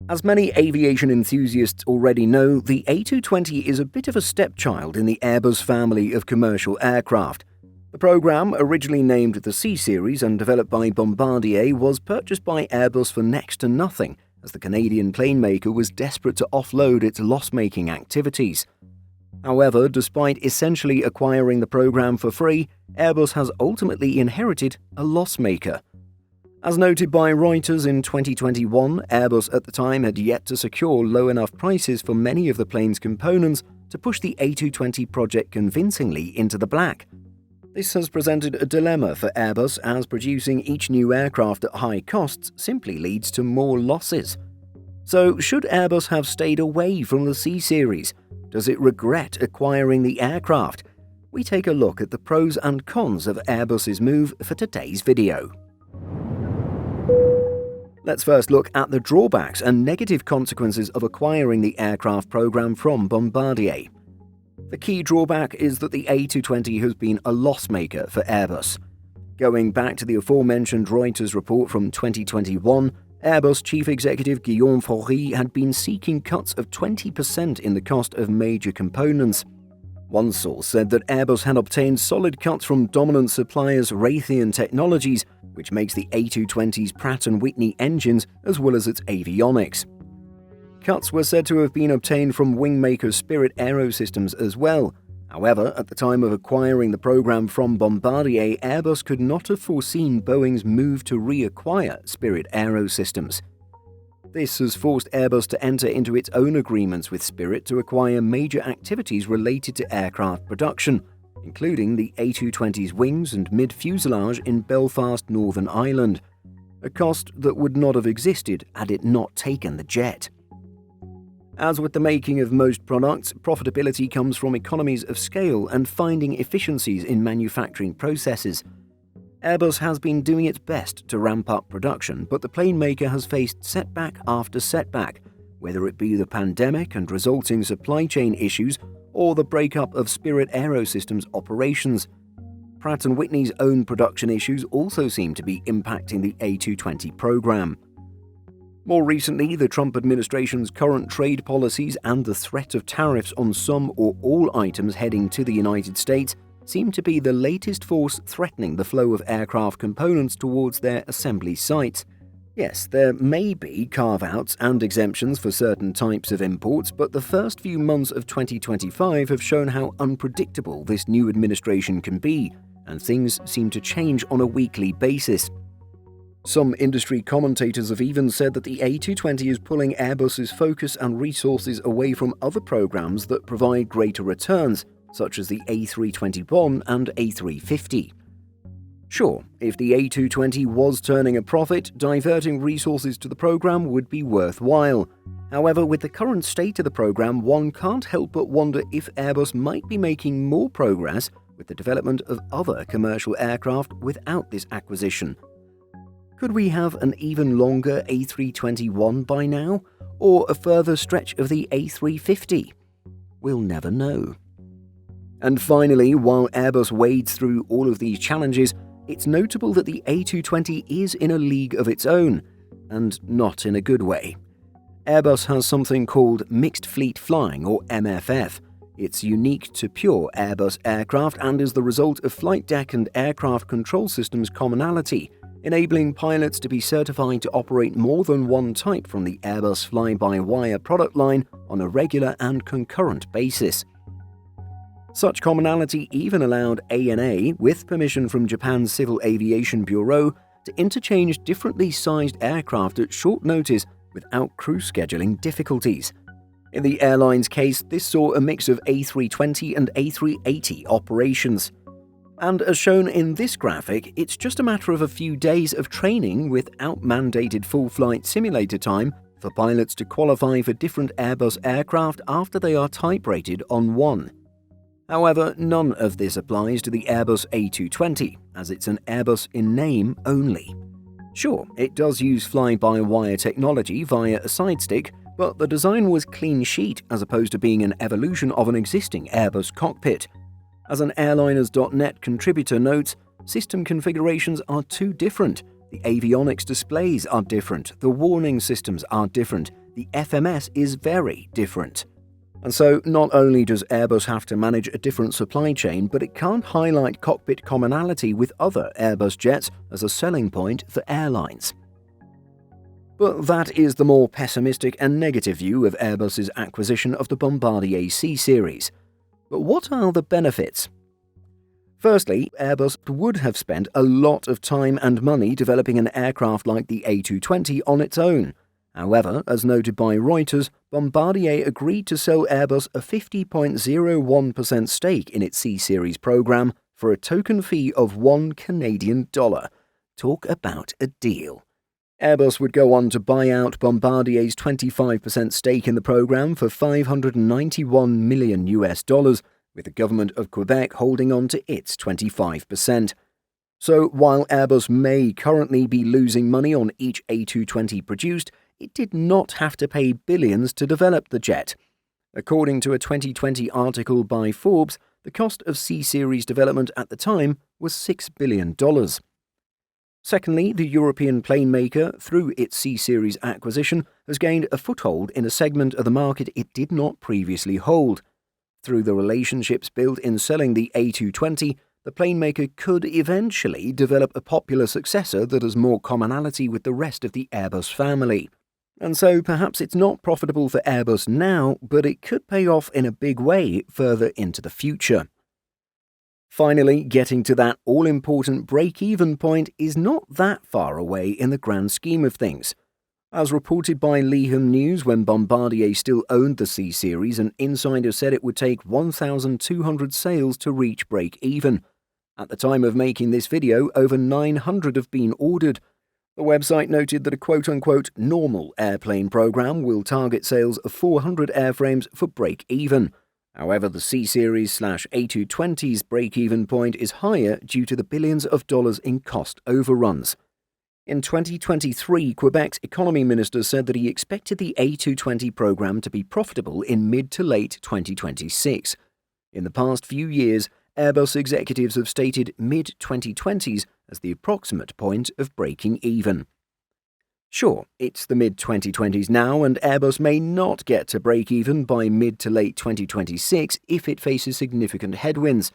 As many aviation enthusiasts already know, the A220 is a bit of a stepchild in the Airbus family of commercial aircraft. The program, originally named the C Series and developed by Bombardier, was purchased by Airbus for next to nothing, as the Canadian plane maker was desperate to offload its loss-making activities. However, despite essentially acquiring the program for free, Airbus has ultimately inherited a loss maker. As noted by Reuters in 2021, Airbus at the time had yet to secure low enough prices for many of the plane's components to push the A220 project convincingly into the black. This has presented a dilemma for Airbus, as producing each new aircraft at high costs simply leads to more losses. So, should Airbus have stayed away from the C Series? Does it regret acquiring the aircraft? We take a look at the pros and cons of Airbus's move for today's video. Let's first look at the drawbacks and negative consequences of acquiring the aircraft program from Bombardier. The key drawback is that the A220 has been a loss maker for Airbus. Going back to the aforementioned Reuters report from 2021, Airbus chief executive Guillaume Faury had been seeking cuts of 20% in the cost of major components. One source said that Airbus had obtained solid cuts from dominant suppliers Raytheon Technologies, which makes the A220's Pratt & Whitney engines as well as its avionics. Cuts were said to have been obtained from wingmaker Spirit Aerosystems as well. However, at the time of acquiring the program from Bombardier, Airbus could not have foreseen Boeing's move to reacquire Spirit Aerosystems. This has forced Airbus to enter into its own agreements with Spirit to acquire major activities related to aircraft production, including the A220's wings and mid-fuselage in Belfast, Northern Ireland, a cost that would not have existed had it not taken the jet. As with the making of most products, profitability comes from economies of scale and finding efficiencies in manufacturing processes. Airbus has been doing its best to ramp up production, but the plane maker has faced setback after setback, whether it be the pandemic and resulting supply chain issues or the breakup of Spirit Aerosystems operations. Pratt & Whitney's own production issues also seem to be impacting the A220 program. More recently, the Trump administration's current trade policies and the threat of tariffs on some or all items heading to the United States seem to be the latest force threatening the flow of aircraft components towards their assembly sites. Yes, there may be carve-outs and exemptions for certain types of imports, but the first few months of 2025 have shown how unpredictable this new administration can be, and things seem to change on a weekly basis. Some industry commentators have even said that the A220 is pulling Airbus's focus and resources away from other programs that provide greater returns, such as the A321 and A350. Sure, if the A220 was turning a profit, diverting resources to the program would be worthwhile. However, with the current state of the program, one can't help but wonder if Airbus might be making more progress with the development of other commercial aircraft without this acquisition. Could we have an even longer A321 by now, or a further stretch of the A350? We'll never know. And finally, while Airbus wades through all of these challenges, it's notable that the A220 is in a league of its own, and not in a good way. Airbus has something called Mixed Fleet Flying, or MFF. It's unique to pure Airbus aircraft and is the result of flight deck and aircraft control systems commonality, enabling pilots to be certified to operate more than one type from the Airbus fly-by-wire product line on a regular and concurrent basis. Such commonality even allowed ANA, with permission from Japan's Civil Aviation Bureau, to interchange differently sized aircraft at short notice without crew scheduling difficulties. In the airline's case, this saw a mix of A320 and A380 operations. And as shown in this graphic, it's just a matter of a few days of training without mandated full flight simulator time for pilots to qualify for different Airbus aircraft after they are type rated on one. However, none of this applies to the Airbus A220, as it's an Airbus in name only. Sure, it does use fly-by-wire technology via a sidestick, but the design was clean sheet as opposed to being an evolution of an existing Airbus cockpit. As an Airliners.net contributor notes, system configurations are too different, The avionics displays are different, the warning systems are different, the FMS is very different. And so, not only does Airbus have to manage a different supply chain, but it can't highlight cockpit commonality with other Airbus jets as a selling point for airlines. But that is the more pessimistic and negative view of Airbus's acquisition of the Bombardier C series. But what are the benefits? Firstly, Airbus would have spent a lot of time and money developing an aircraft like the A220 on its own. However, as noted by Reuters, Bombardier agreed to sell Airbus a 50.01% stake in its C-Series program for a token fee of $1 Canadian. Talk about a deal. Airbus would go on to buy out Bombardier's 25% stake in the program for $591 million, with the government of Quebec holding on to its 25%. So while Airbus may currently be losing money on each A220 produced, it did not have to pay billions to develop the jet. According to a 2020 article by Forbes, the cost of C-Series development at the time was $6 billion. Secondly, the European plane maker, through its C-Series acquisition, has gained a foothold in a segment of the market it did not previously hold. Through the relationships built in selling the A220, the plane maker could eventually develop a popular successor that has more commonality with the rest of the Airbus family. And so perhaps it's not profitable for Airbus now, but it could pay off in a big way further into the future. Finally, getting to that all-important break-even point is not that far away in the grand scheme of things. As reported by Leham News, when Bombardier still owned the C-Series, an insider said it would take 1,200 sales to reach break-even. At the time of making this video, over 900 have been ordered. The website noted that a quote-unquote normal airplane program will target sales of 400 airframes for break-even. However, the C-Series/A220's break-even point is higher due to the billions of dollars in cost overruns. In 2023, Quebec's economy minister said that he expected the A220 program to be profitable in mid to late 2026. In the past few years, Airbus executives have stated mid-2020s as the approximate point of breaking even. Sure, it's the mid-2020s now, and Airbus may not get to break even by mid to late 2026 if it faces significant headwinds.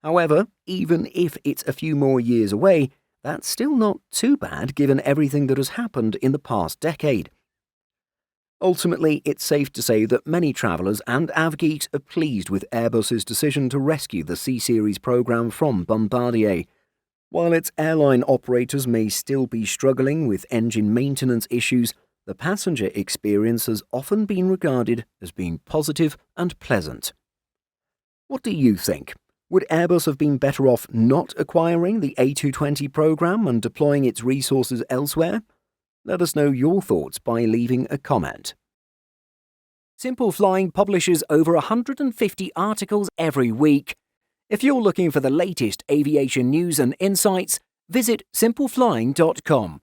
However, even if it's a few more years away, that's still not too bad given everything that has happened in the past decade. Ultimately, it's safe to say that many travellers and avgeeks are pleased with Airbus's decision to rescue the C-Series program from Bombardier. While its airline operators may still be struggling with engine maintenance issues, the passenger experience has often been regarded as being positive and pleasant. What do you think? Would Airbus have been better off not acquiring the A220 program and deploying its resources elsewhere? Let us know your thoughts by leaving a comment. Simple Flying publishes over 150 articles every week. If you're looking for the latest aviation news and insights, visit simpleflying.com.